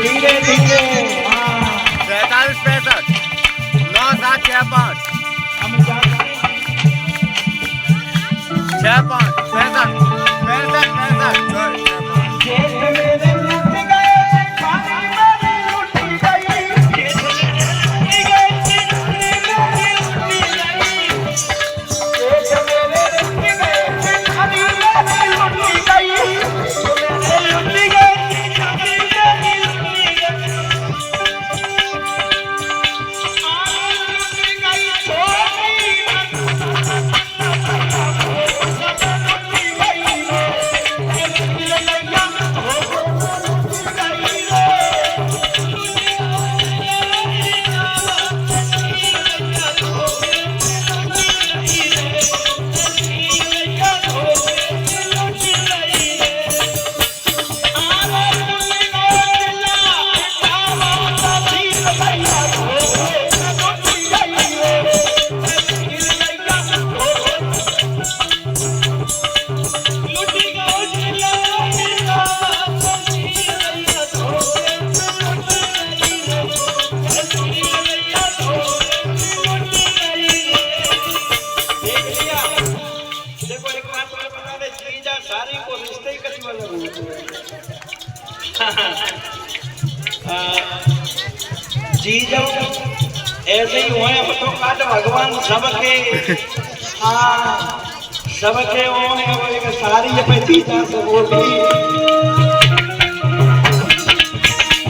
धीरे धीरे 43 65 9 7 6 5 6 5 65 65 65 जी जब ऐसे ही हुए तो काट भगवान सबके सबके वो सारी पे जीजा सब बोली